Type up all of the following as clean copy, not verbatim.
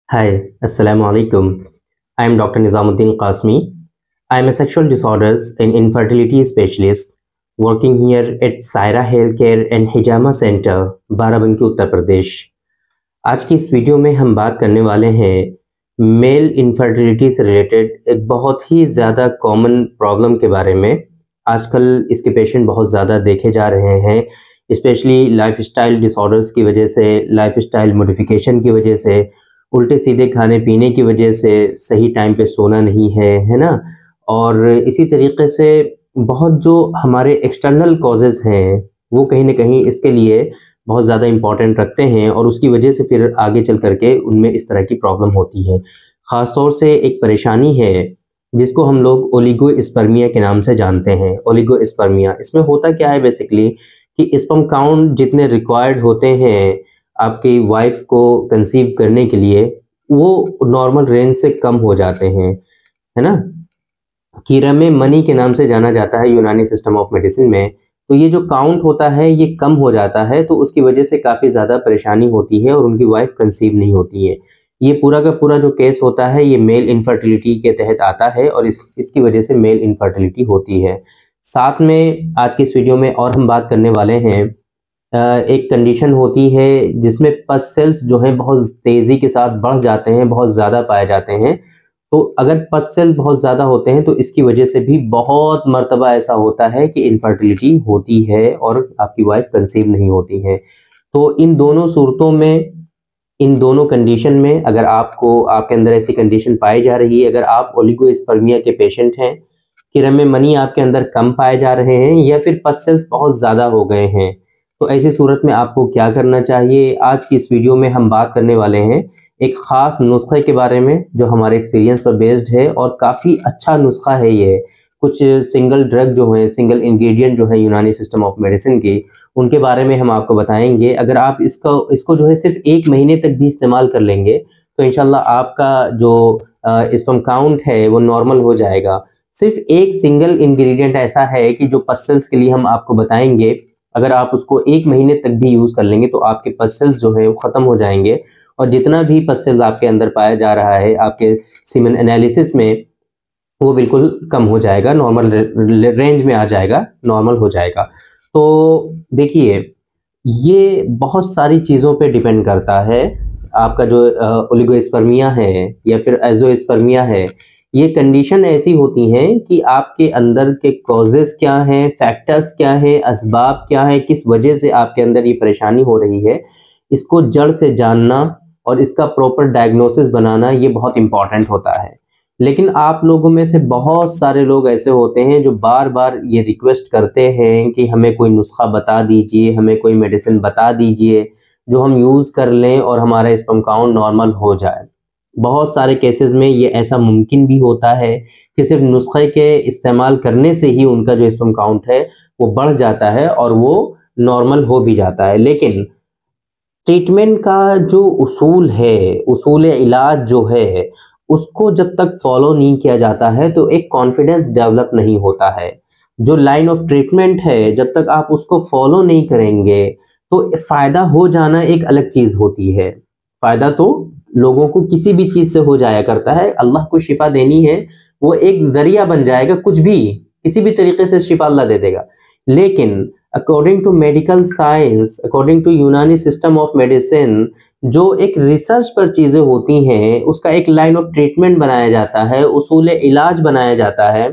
Hi, Assalamu alaikum. I am Dr. Nizamuddin Qasmi. I am a sexual disorders and infertility specialist working here at Saira Healthcare and Hijama Center, Barabanki Uttar Pradesh. आज की इस video में हम बात करने वाले हैं मेल इनफर्टिलिटी से रिलेटेड एक बहुत ही ज़्यादा कॉमन प्रॉब्लम के बारे में। आजकल इसके पेशेंट बहुत ज़्यादा देखे जा रहे हैं, स्पेशली लाइफस्टाइल डिसऑर्डर्स की वजह से, लाइफस्टाइल मॉडिफिकेशन की वजह से, उल्टे सीधे खाने पीने की वजह से, सही टाइम पे सोना नहीं है ना। और इसी तरीके से बहुत जो हमारे एक्सटर्नल कॉजेज़ हैं वो कहीं ना कहीं इसके लिए बहुत ज़्यादा इम्पॉर्टेंट रखते हैं और उसकी वजह से फिर आगे चल करके उनमें इस तरह की प्रॉब्लम होती है। ख़ास तौर से एक परेशानी है जिसको हम लोग ओलिगोस्पर्मिया के नाम से जानते हैं। ओलिगोस्पर्मिया, इसमें होता क्या है बेसिकली कि स्पर्म काउंट जितने रिक्वायर्ड होते हैं आपकी वाइफ को कंसीव करने के लिए वो नॉर्मल रेंज से कम हो जाते हैं, है ना। कीड़ा में मनी के नाम से जाना जाता है यूनानी सिस्टम ऑफ मेडिसिन में। तो ये जो काउंट होता है ये कम हो जाता है, तो उसकी वजह से काफ़ी ज़्यादा परेशानी होती है और उनकी वाइफ कंसीव नहीं होती है। ये पूरा का पूरा जो केस होता है ये मेल इनफर्टिलिटी के तहत आता है और इसकी वजह से मेल इनफर्टिलिटी होती है। साथ में आज की इस वीडियो में और हम बात करने वाले हैं एक कंडीशन होती है जिसमें पस सेल्स जो हैं बहुत तेज़ी के साथ बढ़ जाते हैं, बहुत ज़्यादा पाए जाते हैं। तो अगर पस सेल बहुत ज़्यादा होते हैं तो इसकी वजह से भी बहुत मर्तबा ऐसा होता है कि इनफर्टिलिटी होती है और आपकी वाइफ कंसीव नहीं होती है। तो इन दोनों सूरतों में, इन दोनों कंडीशन में अगर आपको आपके अंदर ऐसी कंडीशन पाई जा रही है, अगर आप ओलिगोस्पर्मिया के पेशेंट हैं, कीड़े में मनी आपके अंदर कम पाए जा रहे हैं या फिर पस सेल्स बहुत ज़्यादा हो गए हैं, तो ऐसी सूरत में आपको क्या करना चाहिए। आज की इस वीडियो में हम बात करने वाले हैं एक ख़ास नुस्खे के बारे में जो हमारे एक्सपीरियंस पर बेस्ड है और काफ़ी अच्छा नुस्खा है ये। कुछ सिंगल ड्रग जो है, सिंगल इंग्रेडिएंट जो है यूनानी सिस्टम ऑफ मेडिसिन की, उनके बारे में हम आपको बताएंगे। अगर आप इसको जो है सिर्फ 1 महीने तक भी इस्तेमाल कर लेंगे तो इंशाल्लाह आपका जो स्पर्म काउंट है वो नॉर्मल हो जाएगा। सिर्फ एक सिंगल इंग्रेडिएंट ऐसा है कि जो पसल्स के लिए हम आपको बताएंगे, अगर आप उसको 1 महीने तक भी यूज़ कर लेंगे तो आपके पसल्स जो है वो ख़त्म हो जाएंगे और जितना भी पसल्स आपके अंदर पाया जा रहा है आपके सीमेन एनालिसिस में वो बिल्कुल कम हो जाएगा, नॉर्मल रेंज में आ जाएगा, नॉर्मल हो जाएगा। तो देखिए, ये बहुत सारी चीज़ों पे डिपेंड करता है। आपका जो ओलिगोस्पर्मिया है या फिर एज़ोस्पर्मिया है, ये कंडीशन ऐसी होती हैं कि आपके अंदर के कॉजेज़ क्या हैं, फैक्टर्स क्या हैं, असबाब क्या हैं, किस वजह से आपके अंदर ये परेशानी हो रही है, इसको जड़ से जानना और इसका प्रॉपर डायग्नोसिस बनाना ये बहुत इम्पॉर्टेंट होता है। लेकिन आप लोगों में से बहुत सारे लोग ऐसे होते हैं जो बार-बार ये रिक्वेस्ट करते हैं कि हमें कोई नुस्खा बता दीजिए, हमें कोई मेडिसिन बता दीजिए जो हम यूज़ कर लें और हमारा स्पर्म काउंट नॉर्मल हो जाए। बहुत सारे केसेस में ये ऐसा मुमकिन भी होता है कि सिर्फ नुस्खे के इस्तेमाल करने से ही उनका जो स्पर्म काउंट है वो बढ़ जाता है और वो नॉर्मल हो भी जाता है। लेकिन ट्रीटमेंट का जो उसूल है, उसूल इलाज जो है, उसको जब तक फॉलो नहीं किया जाता है तो एक कॉन्फिडेंस डेवलप नहीं होता है। जो लाइन ऑफ ट्रीटमेंट है जब तक आप उसको फॉलो नहीं करेंगे तो फ़ायदा हो जाना एक अलग चीज़ होती है। फ़ायदा तो लोगों को किसी भी चीज़ से हो जाया करता है, अल्लाह को शिफा देनी है, वो एक ज़रिया बन जाएगा, कुछ भी किसी भी तरीके से शिफा अल्लाह दे देगा। लेकिन according to medical science, according to Unani system of medicine, जो एक रिसर्च पर चीज़ें होती हैं, उसका एक लाइन ऑफ ट्रीटमेंट बनाया जाता है, उसूल इलाज बनाया जाता है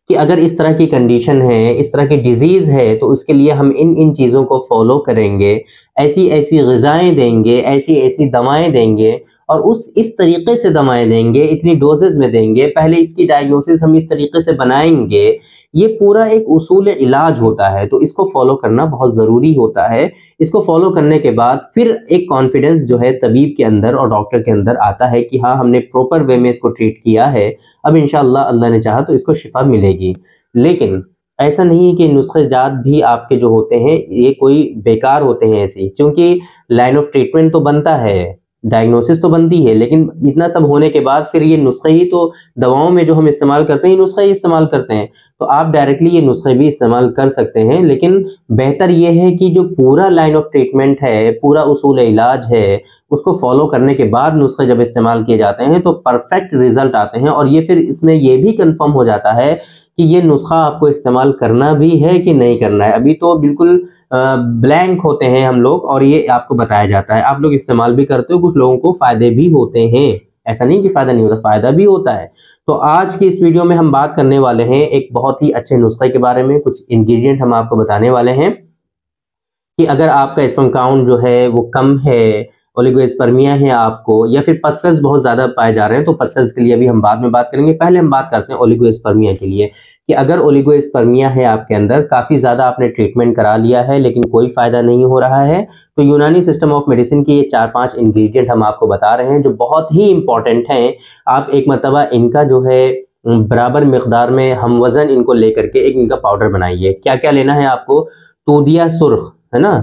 कि अगर इस तरह की कंडीशन है, इस तरह की डिज़ीज़ है, तो उसके लिए हम इन चीज़ों को फ़ॉलो करेंगे, ऐसी-ऐसी ग़िज़ाएँ देंगे, ऐसी-ऐसी दवाएँ देंगे और इस तरीके से दवाएँ देंगे, इतनी डोज़ेज़ में देंगे, पहले इसकी डायग्नोसिस हम इस तरीके से बनाएँगे। ये पूरा एक उसूल इलाज होता है, तो इसको फ़ॉलो करना बहुत ज़रूरी होता है। इसको फ़ॉलो करने के बाद फिर एक कॉन्फिडेंस जो है तबीब के अंदर और डॉक्टर के अंदर आता है कि हाँ, हमने प्रॉपर वे में इसको ट्रीट किया है, अब इंशाअल्लाह अल्लाह ने चाहा तो इसको शिफा मिलेगी। लेकिन ऐसा नहीं है कि नुस्खे-जात भी आपके जो होते हैं ये कोई बेकार होते हैं ऐसे ही, क्योंकि लाइन ऑफ ट्रीटमेंट तो बनता है, डायग्नोसिस तो बनती है, लेकिन इतना सब होने के बाद फिर ये नुस्खे ही तो दवाओं में जो हम इस्तेमाल करते हैं, ये नुस्खे ही इस्तेमाल करते हैं। तो आप डायरेक्टली ये नुस्खे भी इस्तेमाल कर सकते हैं, लेकिन बेहतर ये है कि जो पूरा लाइन ऑफ ट्रीटमेंट है, पूरा उसूल इलाज है, उसको फॉलो करने के बाद नुस्खे जब इस्तेमाल किए जाते हैं तो परफेक्ट रिजल्ट आते हैं। और ये फिर इसमें ये भी कंफर्म हो जाता है कि ये नुस्खा आपको इस्तेमाल करना भी है कि नहीं करना है। अभी तो बिल्कुल ब्लैंक होते हैं हम लोग, और ये आपको बताया जाता है, आप लोग इस्तेमाल भी करते हो, कुछ लोगों को फायदे भी होते हैं, ऐसा नहीं कि फायदा नहीं होता, फायदा भी होता है। तो आज की इस वीडियो में हम बात करने वाले हैं एक बहुत ही अच्छे नुस्खे के बारे में। कुछ इंग्रेडिएंट हम आपको बताने वाले हैं कि अगर आपका स्पर्म काउंट जो है वो कम है, ओलिगोस्पर्मिया है आपको, या फिर पसल्स बहुत ज़्यादा पाए जा रहे हैं, तो पसल्स के लिए अभी हम बाद में बात करेंगे। पहले हम बात करते हैं ओलिगोस्पर्मिया के लिए, कि अगर ओलिगोस्पर्मिया है आपके अंदर, काफ़ी ज़्यादा आपने ट्रीटमेंट करा लिया है लेकिन कोई फ़ायदा नहीं हो रहा है, तो यूनानी सिस्टम ऑफ मेडिसिन के ये 4-5 इंग्रेडिएंट हम आपको बता रहे हैं जो बहुत ही इंपॉर्टेंट हैं। आप एक मरतबा इनका जो है बराबर मिकदार में हम वज़न इनको लेकर के एक इनका पाउडर बनाइए। क्या क्या लेना है आपको? तूदिया सुर्ख है ना,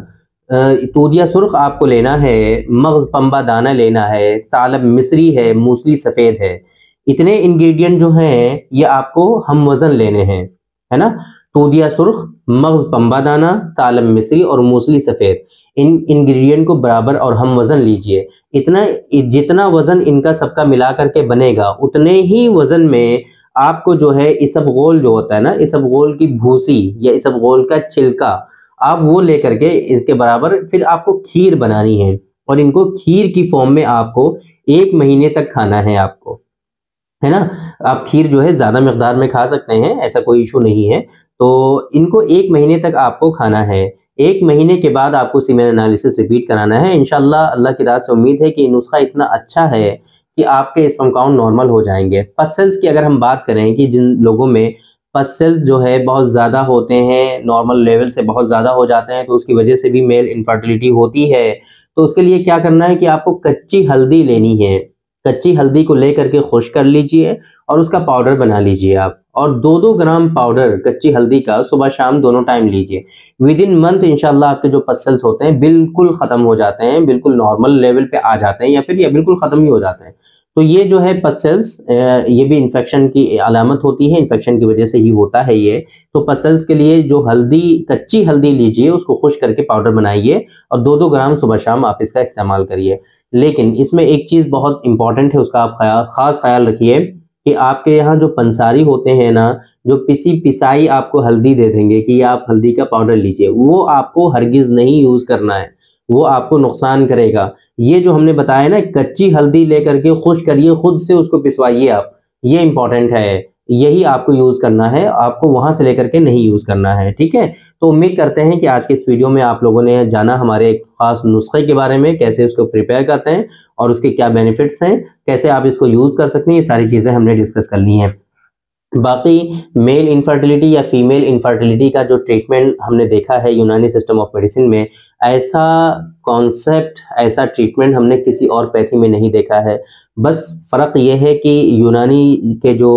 तूदिया सुर्ख आपको लेना है, मगज़ पंबा दाना लेना है, तालब मिस्री है, मूसली सफ़ेद है। इतने इंग्रेडिएंट जो हैं ये आपको हम वज़न लेने हैं, है ना। तूदिया सुर्ख, मगज़ पंबा दाना, तालब मिस्री और मूसली सफ़ेद, इन इंग्रेडिएंट को बराबर और हम वज़न लीजिए। इतना जितना वज़न इनका सबका मिला करके बनेगा, उतने ही वज़न में आपको जो है इसबगोल जो होता है ना, इसबगोल की भूसी या इसबगोल का छिलका, आप वो लेकर के इसके बराबर फिर आपको खीर बनानी है, और इनको खीर की फॉर्म में आपको 1 महीने तक खाना है आपको, है ना। आप खीर जो है ज़्यादा मिकदार में खा सकते हैं, ऐसा कोई इशू नहीं है। तो इनको 1 महीने तक आपको खाना है। 1 महीने के बाद आपको सीमेन एनालिसिस रिपीट कराना है। इंशाल्लाह अल्लाह की दाद से उम्मीद है कि नुस्खा इतना अच्छा है कि आपके स्पर्म काउंट नॉर्मल हो जाएंगे। पसल्स की अगर हम बात करें कि जिन लोगों में पसल्स जो है बहुत ज़्यादा होते हैं, नॉर्मल लेवल से बहुत ज़्यादा हो जाते हैं, तो उसकी वजह से भी मेल इनफर्टिलिटी होती है। तो उसके लिए क्या करना है कि आपको कच्ची हल्दी लेनी है। कच्ची हल्दी को लेकर के खुश्क कर लीजिए और उसका पाउडर बना लीजिए आप, और 2-2 ग्राम पाउडर कच्ची हल्दी का सुबह शाम दोनों टाइम लीजिए। विद इन मंथ इंशाल्लाह आपके जो पसल्स होते हैं बिल्कुल ख़त्म हो जाते हैं, बिल्कुल नॉर्मल लेवल पे आ जाते हैं, या बिल्कुल ख़त्म ही हो जाते हैं। तो ये जो है पसल्स, ये भी इन्फेक्शन की अलामत होती है, इन्फेक्शन की वजह से ही होता है ये। तो पसल्स के लिए जो हल्दी, कच्ची हल्दी लीजिए, उसको खुश्क करके पाउडर बनाइए और 2-2 ग्राम सुबह शाम आप इसका इस्तेमाल करिए। लेकिन इसमें एक चीज़ बहुत इंपॉर्टेंट है, उसका आप ख़ास ख्याल रखिए कि आपके यहाँ जो पंसारी होते हैं ना, जो पिसी पिसाई आपको हल्दी दे देंगे कि आप हल्दी का पाउडर लीजिए, वो आपको हरगिज़ नहीं यूज़ करना है, वो आपको नुकसान करेगा। ये जो हमने बताया ना, कच्ची हल्दी लेकर के खुश्क करिए, खुद से उसको पिसवाइए आप, ये इंपॉर्टेंट है। यही आपको यूज़ करना है, आपको वहाँ से लेकर के नहीं यूज़ करना है, ठीक है। तो उम्मीद करते हैं कि आज के इस वीडियो में आप लोगों ने जाना हमारे एक ख़ास नुस्खे के बारे में, कैसे उसको प्रिपेयर करते हैं और उसके क्या बेनिफिट्स हैं, कैसे आप इसको यूज़ कर सकते हैं, ये सारी चीज़ें हमने डिस्कस कर ली हैं। बाकी मेल इनफर्टिलिटी या फीमेल इनफर्टिलिटी का जो ट्रीटमेंट हमने देखा है यूनानी सिस्टम ऑफ मेडिसिन में, ऐसा कॉन्सेप्ट, ऐसा ट्रीटमेंट हमने किसी और पैथी में नहीं देखा है। बस फ़र्क ये है कि यूनानी के जो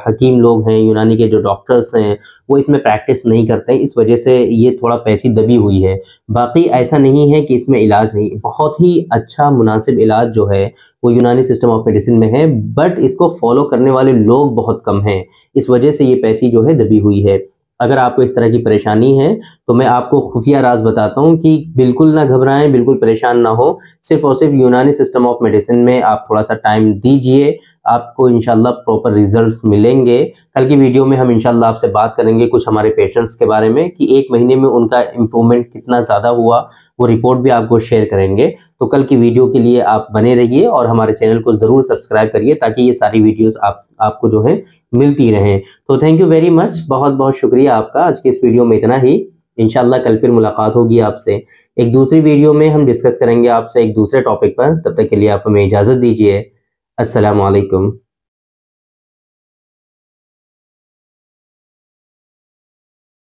हकीम लोग हैं, यूनानी के जो डॉक्टर्स हैं, वो इसमें प्रैक्टिस नहीं करते हैं, इस वजह से ये थोड़ा पैथी दबी हुई है। बाकी ऐसा नहीं है कि इसमें इलाज नहीं, बहुत ही अच्छा मुनासिब इलाज जो है वो यूनानी सिस्टम ऑफ मेडिसिन में है, बट इसको फॉलो करने वाले लोग बहुत कम हैं, इस वजह से ये पैथी जो है दबी हुई है। अगर आपको इस तरह की परेशानी है तो मैं आपको खुफिया राज बताता हूँ कि बिल्कुल ना घबराएं, बिल्कुल परेशान ना हो, सिर्फ और सिर्फ यूनानी सिस्टम ऑफ मेडिसिन में आप थोड़ा सा टाइम दीजिए, आपको इंशाल्लाह प्रॉपर रिजल्ट्स मिलेंगे। कल की वीडियो में हम इंशाल्लाह आपसे बात करेंगे कुछ हमारे पेशेंट्स के बारे में कि 1 महीने में उनका इम्प्रूवमेंट कितना ज़्यादा हुआ, वो रिपोर्ट भी आपको शेयर करेंगे। तो कल की वीडियो के लिए आप बने रहिए और हमारे चैनल को ज़रूर सब्सक्राइब करिए ताकि ये सारी वीडियोस आपको जो है मिलती रहें। तो थैंक यू वेरी मच, बहुत बहुत शुक्रिया आपका। आज के इस वीडियो में इतना ही, इंशाल्लाह कल फिर मुलाकात होगी आपसे एक दूसरी वीडियो में, हम डिस्कस करेंगे आपसे एक दूसरे टॉपिक पर। तब तक के लिए आप हमें इजाज़त दीजिए। अस्सलामु अलैकुम।